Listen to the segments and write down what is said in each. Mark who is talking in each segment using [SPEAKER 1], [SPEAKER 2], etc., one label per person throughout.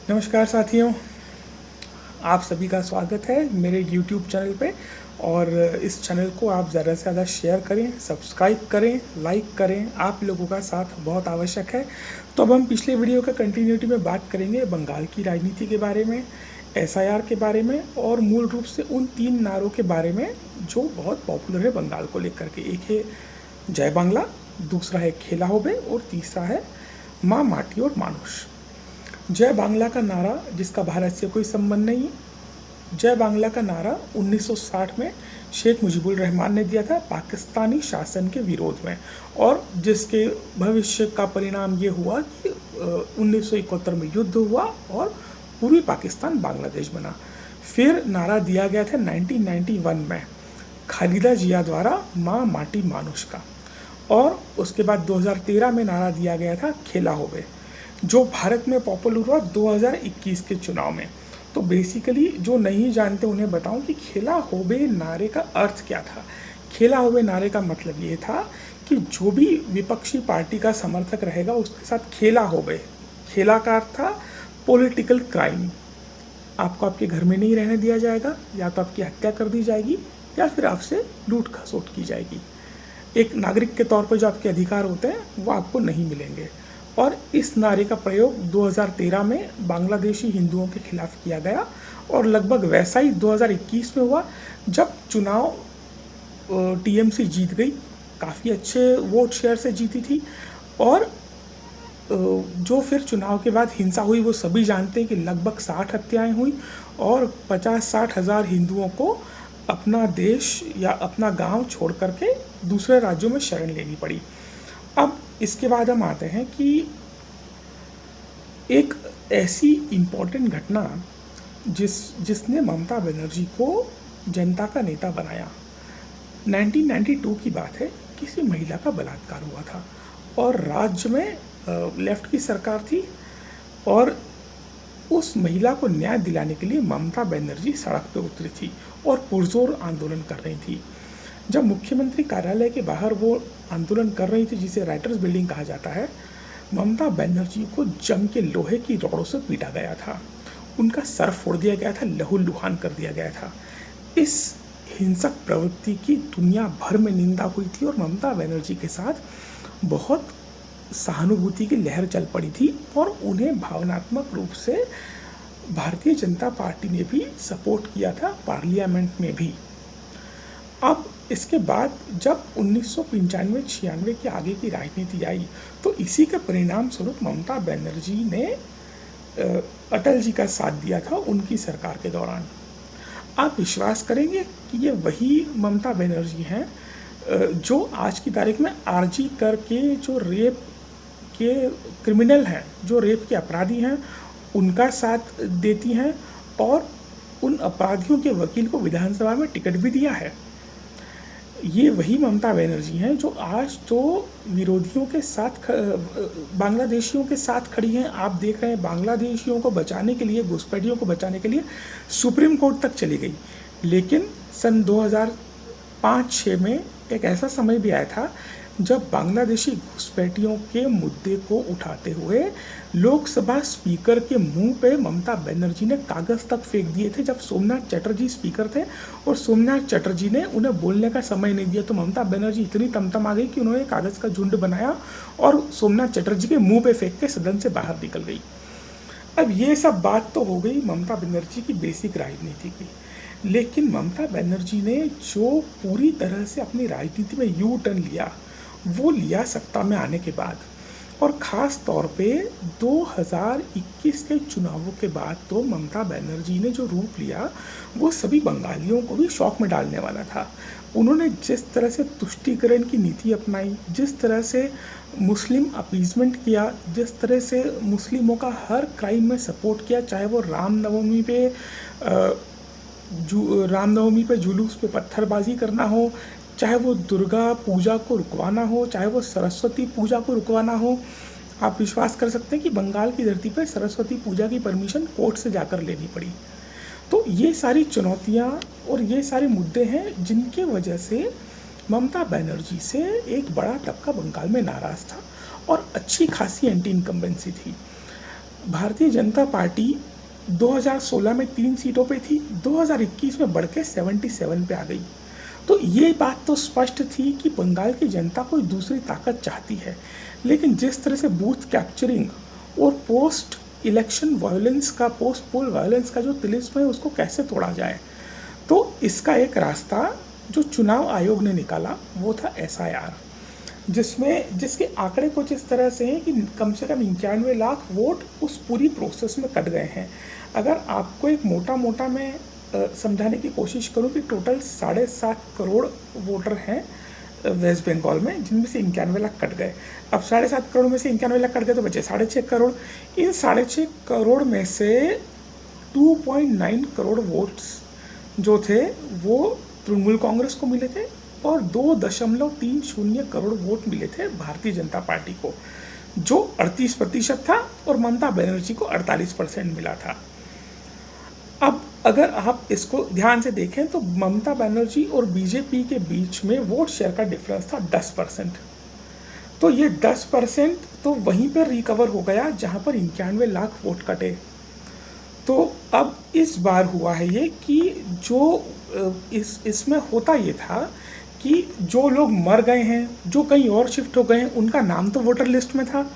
[SPEAKER 1] नमस्कार साथियों, आप सभी का स्वागत है मेरे YouTube चैनल पे। और इस चैनल को आप ज़्यादा से ज़्यादा शेयर करें, सब्सक्राइब करें, लाइक करें। आप लोगों का साथ बहुत आवश्यक है। तो अब हम पिछले वीडियो का कंटिन्यूटी में बात करेंगे बंगाल की राजनीति के बारे में, एसआईआर के बारे में और मूल रूप से उन 3 नारों के बारे में जो बहुत पॉपुलर है बंगाल को लेकर के। एक है जय बांग्ला, दूसरा है खेला होबे और तीसरा है माँ माटी और मानुष। जय बांग्ला का नारा, जिसका भारत से कोई संबंध नहीं है, जय बांग्ला का नारा 1960 में शेख मुजीबुर रहमान ने दिया था पाकिस्तानी शासन के विरोध में, और जिसके भविष्य का परिणाम ये हुआ कि 1971 में युद्ध हुआ और पूर्वी पाकिस्तान बांग्लादेश बना। फिर नारा दिया गया था 1991 में खालिदा जिया द्वारा माँ माटी मानुष का, और उसके बाद 2013 में नारा दिया गया था खेला होबे, जो भारत में पॉपुलर हुआ 2021 के चुनाव में। तो बेसिकली जो नहीं जानते उन्हें बताऊं कि खेला होबे नारे का अर्थ क्या था। खेला होबे नारे का मतलब ये था कि जो भी विपक्षी पार्टी का समर्थक रहेगा उसके साथ खेला होबे। खेला का अर्थ था पॉलिटिकल क्राइम। आपको आपके घर में नहीं रहने दिया जाएगा, या तो आपकी हत्या कर दी जाएगी या फिर आपसे लूट खसोट की जाएगी। एक नागरिक के तौर पर जो आपके अधिकार होते हैं वो आपको नहीं मिलेंगे। और इस नारे का प्रयोग 2013 में बांग्लादेशी हिंदुओं के खिलाफ किया गया, और लगभग वैसा ही 2021 में हुआ जब चुनाव टीएमसी जीत गई, काफ़ी अच्छे वोट शेयर से जीती थी। और जो फिर चुनाव के बाद हिंसा हुई वो सभी जानते हैं कि लगभग 60 हत्याएं हुई और 50-60 हज़ार हिंदुओं को अपना देश या अपना गांव छोड़ करके दूसरे राज्यों में शरण लेनी पड़ी। अब इसके बाद हम आते हैं कि एक ऐसी इम्पोर्टेंट घटना जिसने ममता बनर्जी को जनता का नेता बनाया। 1992 की बात है, किसी महिला का बलात्कार हुआ था और राज्य में लेफ्ट की सरकार थी, और उस महिला को न्याय दिलाने के लिए ममता बनर्जी सड़क पर उतरी थी और पुरजोर आंदोलन कर रही थी। जब मुख्यमंत्री कार्यालय के बाहर वो आंदोलन कर रही थी, जिसे राइटर्स बिल्डिंग कहा जाता है, ममता बनर्जी को जम के लोहे की रॉडों से पीटा गया था, उनका सर फोड़ दिया गया था, लहूलुहान कर दिया गया था। इस हिंसक प्रवृत्ति की दुनिया भर में निंदा हुई थी और ममता बनर्जी के साथ बहुत सहानुभूति की लहर चल पड़ी थी, और उन्हें भावनात्मक रूप से भारतीय जनता पार्टी ने भी सपोर्ट किया था, पार्लियामेंट में भी। अब इसके बाद जब 1995-96 के आगे की राजनीति आई, तो इसी के परिणाम स्वरूप ममता बनर्जी ने अटल जी का साथ दिया था उनकी सरकार के दौरान। आप विश्वास करेंगे कि ये वही ममता बनर्जी हैं जो आज की तारीख में आरजी करके जो रेप के क्रिमिनल हैं, जो रेप के अपराधी हैं, उनका साथ देती हैं, और उन अपराधियों के वकील को विधानसभा में टिकट भी दिया है। ये वही ममता बनर्जी हैं जो आज तो विरोधियों के साथ बांग्लादेशियों के साथ खड़ी हैं। आप देख रहे हैं बांग्लादेशियों को बचाने के लिए, घुसपैठियों को बचाने के लिए सुप्रीम कोर्ट तक चली गई। लेकिन सन 2005-06 में एक ऐसा समय भी आया था जब बांग्लादेशी घुसपैठियों के मुद्दे को उठाते हुए लोकसभा स्पीकर के मुंह पे ममता बनर्जी ने कागज़ तक फेंक दिए थे, जब सोमनाथ चटर्जी स्पीकर थे और सोमनाथ चटर्जी ने उन्हें बोलने का समय नहीं दिया। तो ममता बनर्जी इतनी तमतम आ गई कि उन्होंने कागज़ का झुंड बनाया और सोमनाथ चटर्जी के मुंह पे फेंक के सदन से बाहर निकल गई। अब ये सब बात तो हो गई ममता बनर्जी की बेसिक राजनीति की, लेकिन ममता बनर्जी ने जो पूरी तरह से अपनी राजनीति में यू टर्न लिया, वो लिया सत्ता में आने के बाद, और ख़ास तौर पे 2021 के चुनावों के बाद। तो ममता बनर्जी ने जो रूप लिया वो सभी बंगालियों को भी शॉक में डालने वाला था। उन्होंने जिस तरह से तुष्टीकरण की नीति अपनाई, जिस तरह से मुस्लिम अपीजमेंट किया, जिस तरह से मुस्लिमों का हर क्राइम में सपोर्ट किया, चाहे वो रामनवमी पे जुलूस पे पत्थरबाजी करना हो, चाहे वो दुर्गा पूजा को रुकवाना हो, चाहे वो सरस्वती पूजा को रुकवाना हो। आप विश्वास कर सकते हैं कि बंगाल की धरती पर सरस्वती पूजा की परमिशन कोर्ट से जाकर लेनी पड़ी। तो ये सारी चुनौतियाँ और ये सारे मुद्दे हैं जिनके वजह से ममता बनर्जी से एक बड़ा तबका बंगाल में नाराज़ था और अच्छी खासी एंटी इनकम्बेंसी थी। भारतीय जनता पार्टी 2016 में 3 सीटों पे थी, 2021 में बढ़ के 77 पे आ गई। तो ये बात तो स्पष्ट थी कि बंगाल की जनता कोई दूसरी ताकत चाहती है, लेकिन जिस तरह से बूथ कैप्चरिंग और पोस्ट इलेक्शन वायलेंस का, पोस्ट पोल वायलेंस का जो तिलिस्म है, उसको कैसे तोड़ा जाए, तो इसका एक रास्ता जो चुनाव आयोग ने निकाला वो था एसआईआर, जिसके आंकड़े कुछ इस तरह से हैं कि कम से कम 91 लाख वोट उस पूरी प्रोसेस में कट गए हैं। अगर आपको एक मोटा मैं समझाने की कोशिश करूं कि टोटल 7.5 करोड़ वोटर हैं वेस्ट बंगाल में, जिनमें से 91 लाख कट गए। अब 7.5 करोड़ में से 91 लाख कट गए तो बचे 6.5 करोड़। इन 6.5 करोड़ में से 2.9 करोड़ वोट्स जो थे वो तृणमूल कांग्रेस को मिले थे और 2.30 करोड़ वोट मिले थे भारतीय जनता पार्टी को, जो 38% था, और ममता बनर्जी को 48% मिला था। अब अगर आप इसको ध्यान से देखें तो ममता बनर्जी और बीजेपी के बीच में वोट शेयर का डिफरेंस था 10%। तो ये 10% तो वहीं पर रिकवर हो गया जहां पर 91 लाख वोट कटे। तो अब इस बार हुआ है ये कि जो इसमें होता ये था कि जो लोग मर गए हैं, जो कहीं और शिफ्ट हो गए हैं, उनका नाम तो वोटर लिस्ट में था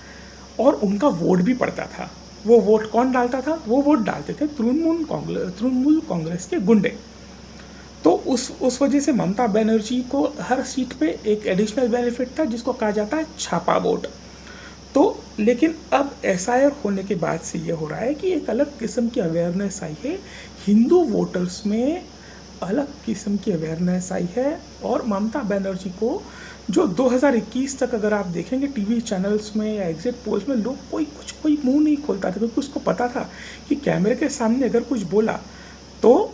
[SPEAKER 1] और उनका वोट भी पड़ता था। वो वोट कौन डालता था? वो वोट डालते थे तृणमूल कांग्रेस के गुंडे। तो उस वजह से ममता बनर्जी को हर सीट पे एक एडिशनल बेनिफिट था जिसको कहा जाता है छापा वोट। तो लेकिन अब एसआईआर होने के बाद से ये हो रहा है कि एक अलग किस्म की अवेयरनेस आई है, हिंदू वोटर्स में अलग किस्म की अवेयरनेस आई है। और ममता बनर्जी को जो 2021 तक अगर आप देखेंगे टीवी चैनल्स में या एग्जिट पोल्स में, लोग कोई मुंह नहीं खोलता था, क्योंकि उसको पता था कि कैमरे के सामने अगर कुछ बोला तो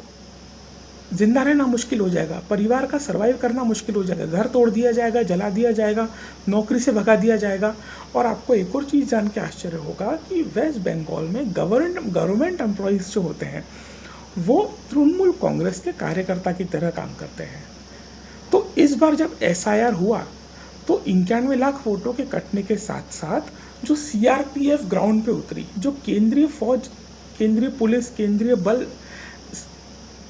[SPEAKER 1] जिंदा रहना मुश्किल हो जाएगा, परिवार का सर्वाइव करना मुश्किल हो जाएगा, घर तोड़ दिया जाएगा, जला दिया जाएगा, नौकरी से भगा दिया जाएगा। और आपको एक और चीज़ जान के आश्चर्य होगा कि वेस्ट बंगाल में गवर्नमेंट एम्प्लॉयज़ जो होते हैं वो तृणमूल कांग्रेस के कार्यकर्ता की तरह काम करते हैं। तो इस बार जब एसआईआर हुआ तो 91 लाख वोटों के कटने के साथ साथ जो सीआरपीएफ ग्राउंड पे उतरी, जो केंद्रीय फौज, केंद्रीय पुलिस, केंद्रीय बल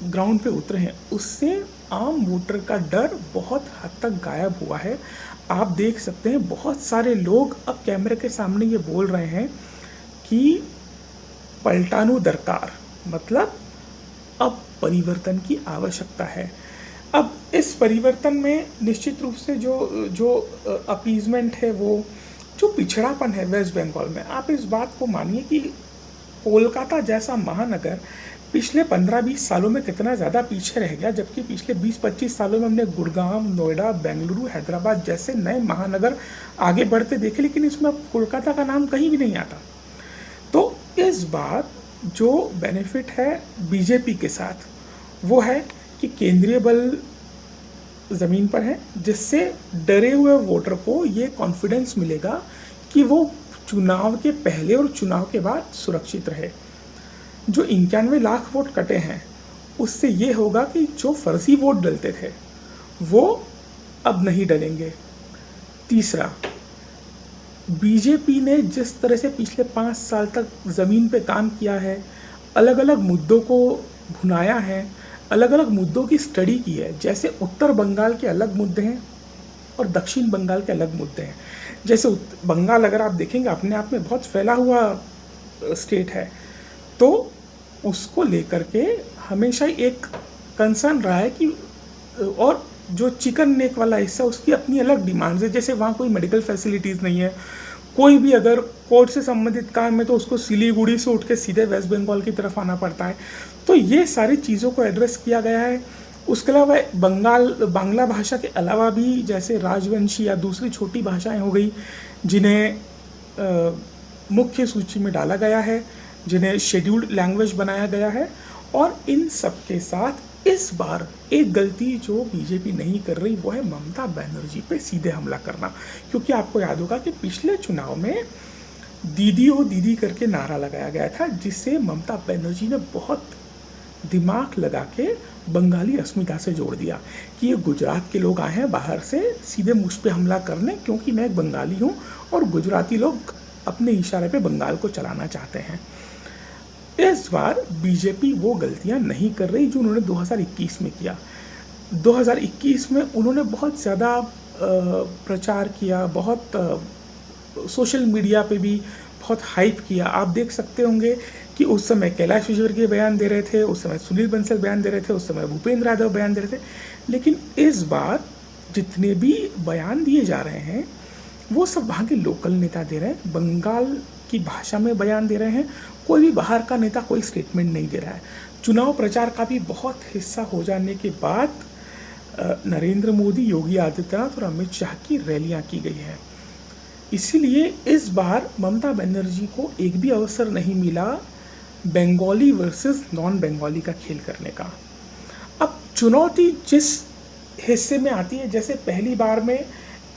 [SPEAKER 1] ग्राउंड पे उतरे हैं, उससे आम वोटर का डर बहुत हद तक गायब हुआ है। आप देख सकते हैं बहुत सारे लोग अब कैमरे के सामने ये बोल रहे हैं कि पलटानू दरकार, मतलब अब परिवर्तन की आवश्यकता है। अब इस परिवर्तन में निश्चित रूप से जो अपीजमेंट है, वो जो पिछड़ापन है वेस्ट बंगाल में, आप इस बात को मानिए कि कोलकाता जैसा महानगर पिछले 15-20 सालों में कितना ज़्यादा पीछे रह गया, जबकि पिछले 20-25 सालों में हमने गुड़गांव, नोएडा, बेंगलुरु, हैदराबाद जैसे नए महानगर आगे बढ़ते देखे, लेकिन इसमें अब कोलकाता का नाम कहीं भी नहीं आता। तो इस बार जो बेनिफिट है बीजेपी के साथ वो है कि केंद्रीय बल ज़मीन पर है, जिससे डरे हुए वोटर को ये कॉन्फिडेंस मिलेगा कि वो चुनाव के पहले और चुनाव के बाद सुरक्षित रहे। जो 91 लाख वोट कटे हैं उससे ये होगा कि जो फर्जी वोट डलते थे वो अब नहीं डलेंगे। तीसरा, बीजेपी ने जिस तरह से पिछले 5 साल तक ज़मीन पे काम किया है, अलग अलग मुद्दों को भुनाया है, अलग अलग मुद्दों की स्टडी की है। जैसे उत्तर बंगाल के अलग मुद्दे हैं और दक्षिण बंगाल के अलग मुद्दे हैं। जैसे बंगाल अगर आप देखेंगे अपने आप में बहुत फैला हुआ स्टेट है, तो उसको लेकर के हमेशा एक कंसर्न रहा है कि, और जो चिकन नेक वाला हिस्सा उसकी अपनी अलग डिमांड्स है। जैसे वहाँ कोई मेडिकल फैसिलिटीज़ नहीं है, कोई भी अगर कोर्ट से संबंधित काम है तो उसको सिलीगुड़ी से उठ के सीधे वेस्ट बंगाल की तरफ आना पड़ता है। तो ये सारी चीज़ों को एड्रेस किया गया है। उसके अलावा बांग्ला भाषा के अलावा भी जैसे राजवंशी या दूसरी छोटी भाषाएं हो गई जिन्हें मुख्य सूची में डाला गया है, जिन्हें शेड्यूल्ड लैंग्वेज बनाया गया है। और इन सब के साथ इस बार एक गलती जो बीजेपी नहीं कर रही वो है ममता बनर्जी पे सीधे हमला करना। क्योंकि आपको याद होगा कि पिछले चुनाव में दीदी ओ दीदी करके नारा लगाया गया था, जिससे ममता बनर्जी ने बहुत दिमाग लगा के बंगाली अस्मिता से जोड़ दिया कि ये गुजरात के लोग आए हैं बाहर से सीधे मुझ पे हमला करने, क्योंकि मैं एक बंगाली हूँ और गुजराती लोग अपने इशारे पे बंगाल को चलाना चाहते हैं। इस बार बीजेपी वो गलतियां नहीं कर रही जो उन्होंने 2021 में किया। 2021 में उन्होंने बहुत ज़्यादा प्रचार किया, बहुत सोशल मीडिया पे भी बहुत हाइप किया। आप देख सकते होंगे कि उस समय कैलाश विजयवर्गीय बयान दे रहे थे, उस समय सुनील बंसल बयान दे रहे थे, उस समय भूपेंद्र यादव बयान दे रहे थे। लेकिन इस बार जितने भी बयान दिए जा रहे हैं वो सब वहाँ के लोकल नेता दे रहे हैं, बंगाल की भाषा में बयान दे रहे हैं। कोई भी बाहर का नेता कोई स्टेटमेंट नहीं दे रहा है। चुनाव प्रचार का भी बहुत हिस्सा हो जाने के बाद नरेंद्र मोदी, योगी आदित्यनाथ और अमित शाह की रैलियां की गई है। इसीलिए इस बार ममता बनर्जी को एक भी अवसर नहीं मिला बंगाली वर्सेस नॉन बंगाली का खेल करने का। अब चुनौती जिस हिस्से में आती है, जैसे पहली बार में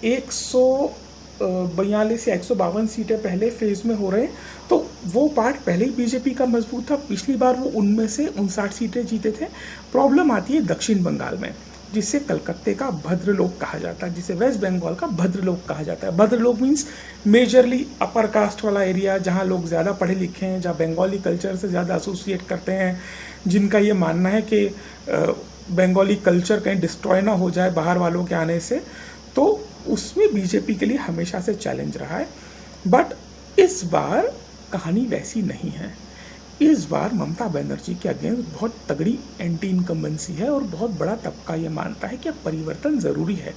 [SPEAKER 1] 142 या 152 सीटें पहले फेज में हो रहे हैं, तो वो पार्ट पहले ही बीजेपी का मजबूत था। पिछली बार वो उनमें से 59 सीटें जीते थे। प्रॉब्लम आती है दक्षिण बंगाल में, जिसे कलकत्ते का भद्रलोक कहा जाता है, जिसे वेस्ट बंगाल का भद्रलोक कहा जाता है। Bhadralok means majorly upper caste वाला एरिया, जहाँ लोग ज़्यादा पढ़े लिखे हैं, जहाँ बंगाली कल्चर से ज़्यादा एसोसिएट करते हैं, जिनका ये मानना है कि बंगाली कल्चर कहीं डिस्ट्रॉय ना हो जाए बाहर वालों के आने से। तो उसमें बीजेपी के लिए हमेशा से चैलेंज रहा है। बट इस बार कहानी वैसी नहीं है। इस बार ममता बनर्जी के अगेंस्ट बहुत तगड़ी एंटी इनकम्बेंसी है और बहुत बड़ा तबका ये मानता है कि अब परिवर्तन ज़रूरी है,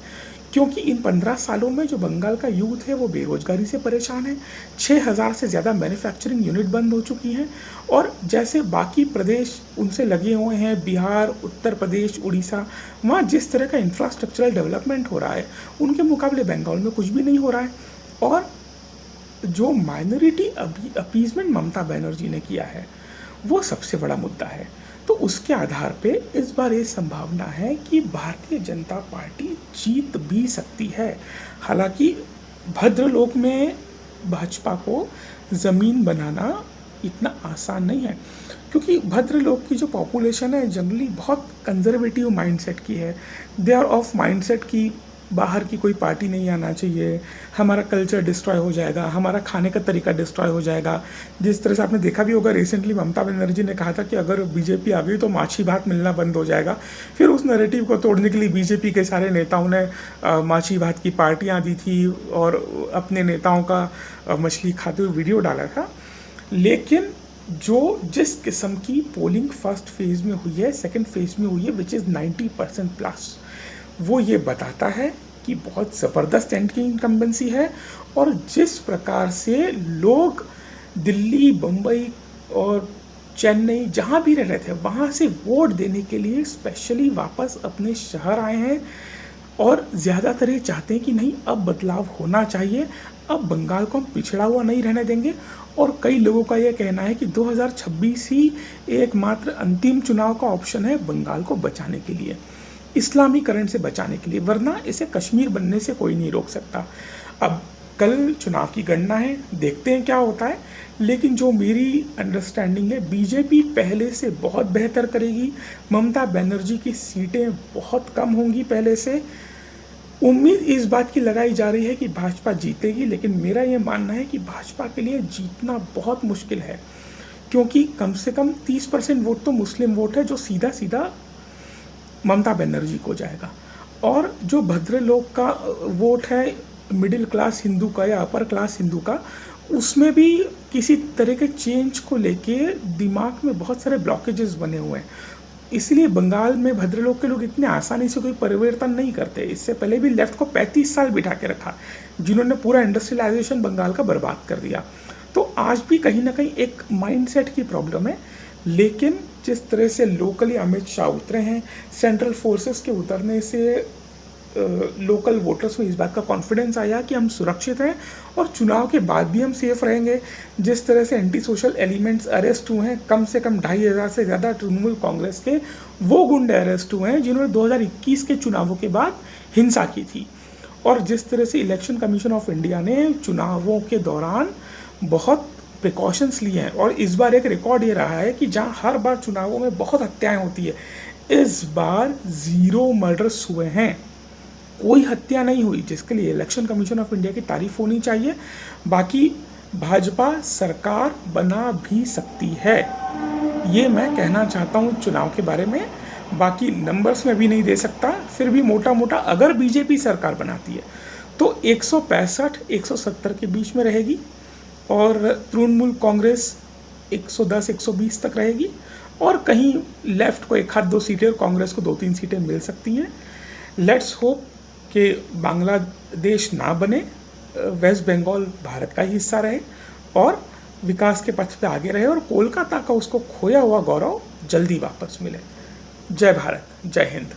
[SPEAKER 1] क्योंकि इन 15 सालों में जो बंगाल का यूथ है वो बेरोजगारी से परेशान है। 6000 से ज़्यादा मैन्युफैक्चरिंग यूनिट बंद हो चुकी हैं, और जैसे बाकी प्रदेश उनसे लगे हुए हैं, बिहार, उत्तर प्रदेश, उड़ीसा, वहाँ जिस तरह का इंफ्रास्ट्रक्चरल डेवलपमेंट हो रहा है उनके मुकाबले बंगाल में कुछ भी नहीं हो रहा है। और जो माइनॉरिटी अपीजमेंट ममता बनर्जी ने किया है वो सबसे बड़ा मुद्दा है। तो उसके आधार पे इस बार ये संभावना है कि भारतीय जनता पार्टी जीत भी सकती है। हालांकि भद्रलोक में भाजपा को ज़मीन बनाना इतना आसान नहीं है, क्योंकि भद्रलोक की जो पॉपुलेशन है जनरली बहुत कंजर्वेटिव माइंडसेट की है। दे आर ऑफ माइंडसेट की बाहर की कोई पार्टी नहीं आना चाहिए, हमारा कल्चर डिस्ट्रॉय हो जाएगा, हमारा खाने का तरीका डिस्ट्रॉय हो जाएगा। जिस तरह से आपने देखा भी होगा, रिसेंटली ममता बनर्जी ने कहा था कि अगर बीजेपी आ गई तो माछी भात मिलना बंद हो जाएगा। फिर उस नैरेटिव को तोड़ने के लिए बीजेपी के सारे नेताओं ने माछी भात की पार्टियाँ दी थी और अपने नेताओं का मछली खाते हुए वीडियो डाला था। लेकिन जिस किस्म की पोलिंग फर्स्ट फेज़ में हुई है, सेकेंड फेज़ में हुई है, विच इज़ 90% प्लस, वो ये बताता है कि बहुत ज़बरदस्त एंटी इनकम्बेंसी है। और जिस प्रकार से लोग दिल्ली, बम्बई और चेन्नई जहाँ भी रह रहे थे वहाँ से वोट देने के लिए स्पेशली वापस अपने शहर आए हैं, और ज़्यादातर ये चाहते हैं कि नहीं, अब बदलाव होना चाहिए, अब बंगाल को हम पिछड़ा हुआ नहीं रहने देंगे। और कई लोगों का यह कहना है कि 2026 ही एकमात्र अंतिम चुनाव का ऑप्शन है बंगाल को बचाने के लिए, इस्लामीकरण से बचाने के लिए, वरना इसे कश्मीर बनने से कोई नहीं रोक सकता। अब कल चुनाव की गणना है, देखते हैं क्या होता है। लेकिन जो मेरी अंडरस्टैंडिंग है, बीजेपी पहले से बहुत बेहतर करेगी, ममता बनर्जी की सीटें बहुत कम होंगी पहले से। उम्मीद इस बात की लगाई जा रही है कि भाजपा जीतेगी, लेकिन मेरा ये मानना है कि भाजपा के लिए जीतना बहुत मुश्किल है, क्योंकि कम से कम 30% वोट तो मुस्लिम वोट है जो सीधा सीधा ममता बनर्जी को जाएगा। और जो भद्रलोक का वोट है मिडिल क्लास हिंदू का या अपर क्लास हिंदू का, उसमें भी किसी तरह के चेंज को लेके दिमाग में बहुत सारे ब्लॉकेजेस बने हुए हैं। इसलिए बंगाल में भद्रलोक के लोग इतने आसानी से कोई परिवर्तन नहीं करते। इससे पहले भी लेफ्ट को 35 साल बिठा के रखा, जिन्होंने पूरा इंडस्ट्रियलाइजेशन बंगाल का बर्बाद कर दिया। तो आज भी कहीं ना कहीं एक माइंडसेट की प्रॉब्लम है। लेकिन जिस तरह से लोकली अमित शाह उतरे हैं, सेंट्रल फोर्सेस के उतरने से लोकल वोटर्स में इस बात का कॉन्फिडेंस आया कि हम सुरक्षित हैं और चुनाव के बाद भी हम सेफ रहेंगे। जिस तरह से एंटी सोशल एलिमेंट्स अरेस्ट हुए हैं, कम से कम 2500 से ज़्यादा तृणमूल कांग्रेस के वो गुंडे अरेस्ट हुए हैं जिन्होंने 2021 के चुनावों के बाद हिंसा की थी। और जिस तरह से इलेक्शन कमीशन ऑफ इंडिया ने चुनावों के दौरान बहुत प्रिकॉशंस लिए हैं, और इस बार एक रिकॉर्ड ये रहा है कि जहाँ हर बार चुनावों में बहुत हत्याएं होती है, इस बार 0 मर्डर्स हुए हैं, कोई हत्या नहीं हुई, जिसके लिए इलेक्शन कमीशन ऑफ इंडिया की तारीफ होनी चाहिए। बाकी भाजपा सरकार बना भी सकती है। ये मैं कहना चाहता हूँ चुनाव के बारे में। बाकी नंबर्स में भी नहीं दे सकता, फिर भी मोटा-मोटा अगर बीजेपी सरकार बनाती है तो 165-170 के बीच में रहेगी और तृणमूल कांग्रेस 110-120 तक रहेगी और कहीं लेफ्ट को एक आध दो सीटें और कांग्रेस को 2-3 सीटें मिल सकती हैं। लेट्स होप कि बांग्लादेश ना बने, वेस्ट बंगाल भारत का ही हिस्सा रहे और विकास के पथ पे आगे रहे और कोलकाता का उसको खोया हुआ गौरव जल्दी वापस मिले। जय भारत, जय हिंद।